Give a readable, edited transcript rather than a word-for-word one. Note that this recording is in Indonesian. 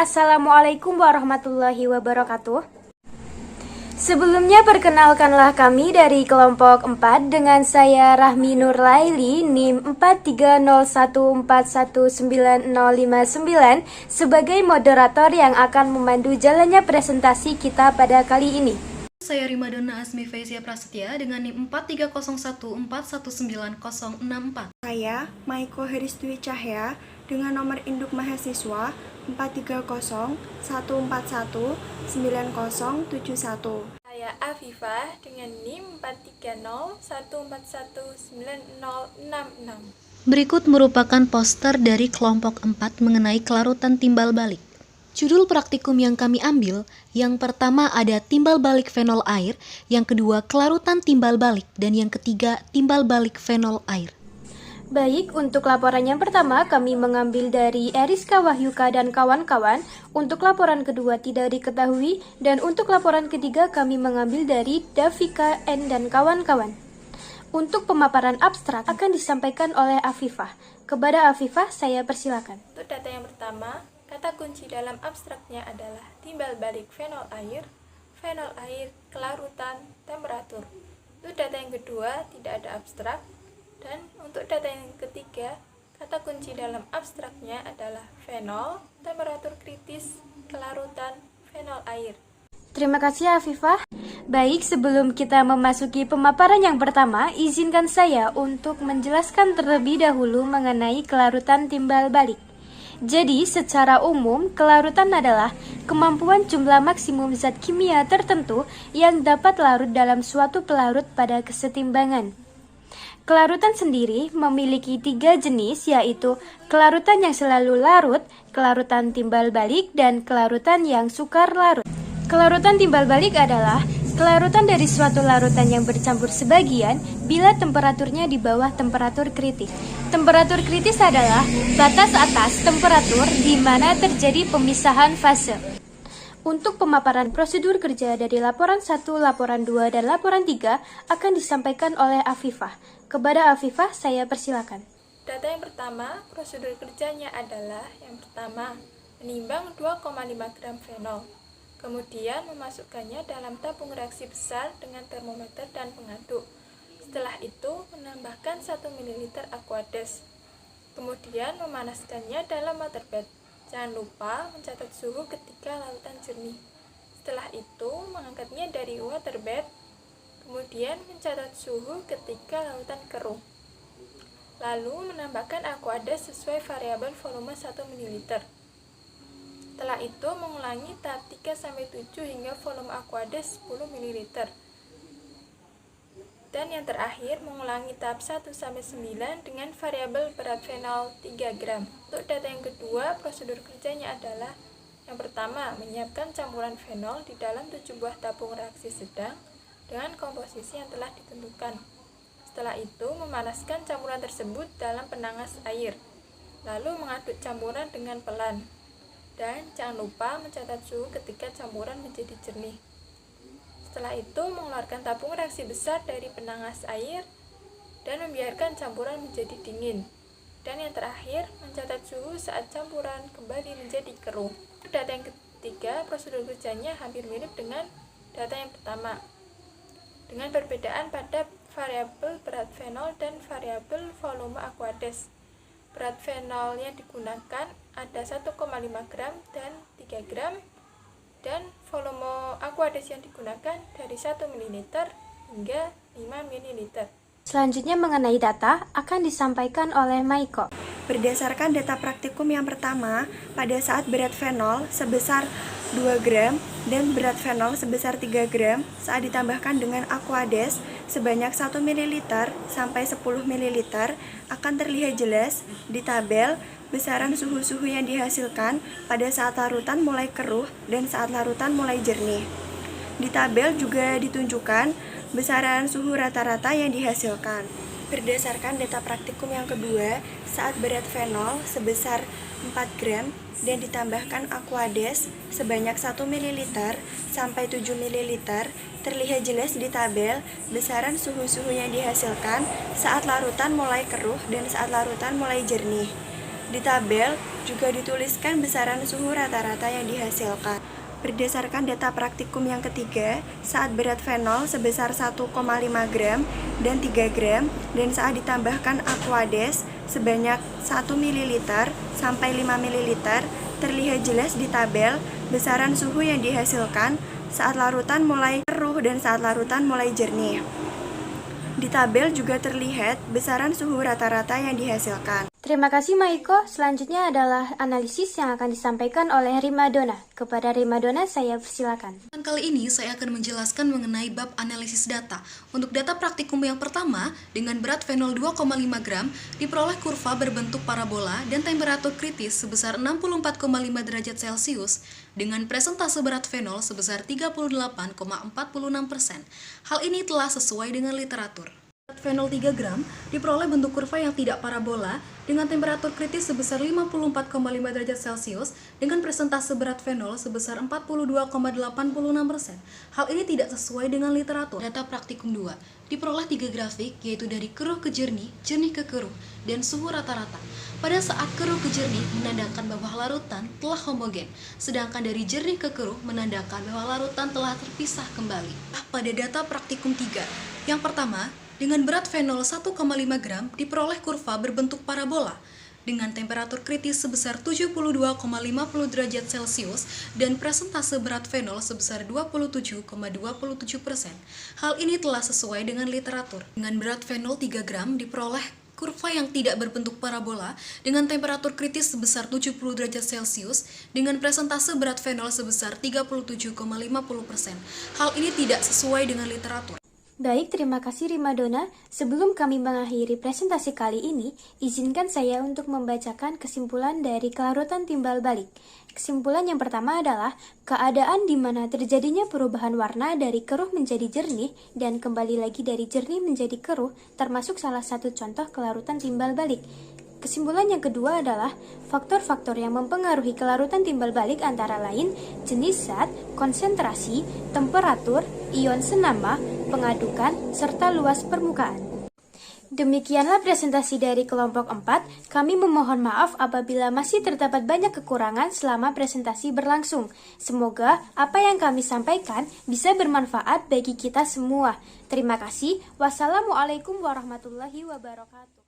Assalamualaikum warahmatullahi wabarakatuh. Sebelumnya perkenalkanlah kami dari kelompok 4 dengan saya Rahmi Nurlaili NIM 4301419059 sebagai moderator yang akan memandu jalannya presentasi kita pada kali ini. Saya Rimadona Asmi Faizia Prasetya dengan NIM 4301419064. Saya Maiko Heristwi Cahya dengan nomor induk mahasiswa 43014199071. Saya Afifah dengan NIM 43014199066. Berikut merupakan poster dari kelompok 4 mengenai kelarutan timbal balik. Judul praktikum yang kami ambil, yang pertama ada timbal balik fenol air, yang kedua kelarutan timbal balik, dan yang ketiga timbal balik fenol air. Baik, untuk laporan yang pertama kami mengambil dari Eriska Wahyuka dan kawan-kawan. Untuk laporan kedua tidak diketahui, dan untuk laporan ketiga kami mengambil dari Davika N dan kawan-kawan. Untuk pemaparan abstrak akan disampaikan oleh Afifah. Kepada Afifah saya persilakan. Untuk data yang pertama, kata kunci dalam abstraknya adalah timbal balik fenol air, kelarutan, temperatur. Untuk data yang kedua tidak ada abstrak. Dan untuk data yang ketiga, kata kunci dalam abstraknya adalah fenol, temperatur kritis, kelarutan, fenol air. Terima kasih Afifah. Baik, sebelum kita memasuki pemaparan yang pertama, izinkan saya untuk menjelaskan terlebih dahulu mengenai kelarutan timbal balik. Jadi, secara umum, kelarutan adalah kemampuan jumlah maksimum zat kimia tertentu yang dapat larut dalam suatu pelarut pada kesetimbangan. Kelarutan sendiri memiliki 3 jenis, yaitu kelarutan yang selalu larut, kelarutan timbal balik, dan kelarutan yang sukar larut. Kelarutan timbal balik adalah kelarutan dari suatu larutan yang bercampur sebagian bila temperaturnya di bawah temperatur kritis. Temperatur kritis adalah batas atas temperatur di mana terjadi pemisahan fase. Untuk pemaparan prosedur kerja dari laporan 1, laporan 2, dan laporan 3 akan disampaikan oleh Afifah. Kepada Afifah saya persilakan. Data yang pertama, prosedur kerjanya adalah yang pertama, menimbang 2,5 gram fenol. Kemudian memasukkannya dalam tabung reaksi besar dengan termometer dan pengaduk. Setelah itu menambahkan 1 ml Aquades. Kemudian memanaskannya dalam water bed. Jangan lupa mencatat suhu ketika larutan jernih. Setelah itu mengangkatnya dari water bed. Kemudian mencatat suhu ketika lautan keruh. Lalu menambahkan Aquades sesuai variabel volume 1 ml. Setelah itu mengulangi tahap 3-7 hingga volume Aquades 10 ml. Dan yang terakhir mengulangi tahap 1-9 dengan variabel berat fenol 3 gram. Untuk data yang kedua, prosedur kerjanya adalah yang pertama, menyiapkan campuran fenol di dalam 7 buah tabung reaksi sedang dengan komposisi yang telah ditentukan. Setelah itu, memanaskan campuran tersebut dalam penangas air, lalu mengaduk campuran dengan pelan. Dan jangan lupa mencatat suhu ketika campuran menjadi jernih. Setelah itu, mengeluarkan tabung reaksi besar dari penangas air dan membiarkan campuran menjadi dingin. Dan yang terakhir, mencatat suhu saat campuran kembali menjadi keruh. Data yang ketiga, prosedur kerjanya hampir mirip dengan data yang pertama, dengan perbedaan pada variabel berat fenol dan variabel volume Aquades. Berat fenol yang digunakan ada 1,5 gram dan 3 gram, dan volume Aquades yang digunakan dari 1 ml hingga 5 ml. Selanjutnya mengenai data akan disampaikan oleh Maiko. Berdasarkan data praktikum yang pertama, pada saat berat fenol sebesar 2 gram dan berat fenol sebesar 3 gram saat ditambahkan dengan Aquades sebanyak 1 ml sampai 10 ml akan terlihat jelas di tabel besaran suhu-suhu yang dihasilkan pada saat larutan mulai keruh dan saat larutan mulai jernih. Di tabel juga ditunjukkan besaran suhu rata-rata yang dihasilkan. Berdasarkan data praktikum yang kedua, saat berat fenol sebesar 4 gram dan ditambahkan Aquades sebanyak 1 ml sampai 7 ml, terlihat jelas di tabel besaran suhu-suhu yang dihasilkan saat larutan mulai keruh dan saat larutan mulai jernih. Di tabel Juga dituliskan besaran suhu rata-rata yang dihasilkan. Berdasarkan data praktikum yang ketiga, saat berat fenol sebesar 1,5 gram dan 3 gram dan saat ditambahkan Aquades sebanyak 1 ml sampai 5 ml, terlihat jelas di tabel besaran suhu yang dihasilkan saat larutan mulai keruh dan saat larutan mulai jernih. Di tabel juga terlihat besaran suhu rata-rata yang dihasilkan. Terima kasih Maiko. Selanjutnya adalah analisis yang akan disampaikan oleh Rimadona. Kepada Rimadona saya persilakan. Kali ini saya akan menjelaskan mengenai bab analisis data. Untuk data praktikum yang pertama, dengan berat fenol 2,5 gram, diperoleh kurva berbentuk parabola dan temperatur kritis sebesar 64,5 derajat Celcius dengan presentase berat fenol sebesar 38,46%. Hal ini telah sesuai dengan literatur. Berat fenol 3 gram diperoleh bentuk kurva yang tidak parabola dengan temperatur kritis sebesar 54,5 derajat Celcius dengan presentase berat fenol sebesar 42,86%. Hal ini tidak sesuai dengan literatur. Data praktikum 2 diperoleh 3 grafik, yaitu dari keruh ke jernih, jernih ke keruh, dan suhu rata-rata. Pada saat keruh ke jernih menandakan bahwa larutan telah homogen, sedangkan dari jernih ke keruh menandakan bahwa larutan telah terpisah kembali. Pada data praktikum 3, yang pertama, dengan berat fenol 1,5 gram diperoleh kurva berbentuk parabola dengan temperatur kritis sebesar 72,50 derajat Celcius dan presentase berat fenol sebesar 27,27%. Hal ini telah sesuai dengan literatur. Dengan berat fenol 3 gram diperoleh kurva yang tidak berbentuk parabola dengan temperatur kritis sebesar 70 derajat Celcius dengan presentase berat fenol sebesar 37,50%. Hal ini tidak sesuai dengan literatur. Baik, terima kasih Rimadona. Sebelum kami mengakhiri presentasi kali ini, izinkan saya untuk membacakan kesimpulan dari kelarutan timbal balik. Kesimpulan yang pertama adalah keadaan di mana terjadinya perubahan warna dari keruh menjadi jernih dan kembali lagi dari jernih menjadi keruh, termasuk salah satu contoh kelarutan timbal balik. Kesimpulan yang kedua adalah faktor-faktor yang mempengaruhi kelarutan timbal balik antara lain jenis zat, konsentrasi, temperatur, ion senama, pengadukan, serta luas permukaan. Demikianlah presentasi dari kelompok 4. Kami memohon maaf apabila masih terdapat banyak kekurangan selama presentasi berlangsung. Semoga apa yang kami sampaikan bisa bermanfaat bagi kita semua. Terima kasih. Wassalamualaikum warahmatullahi wabarakatuh.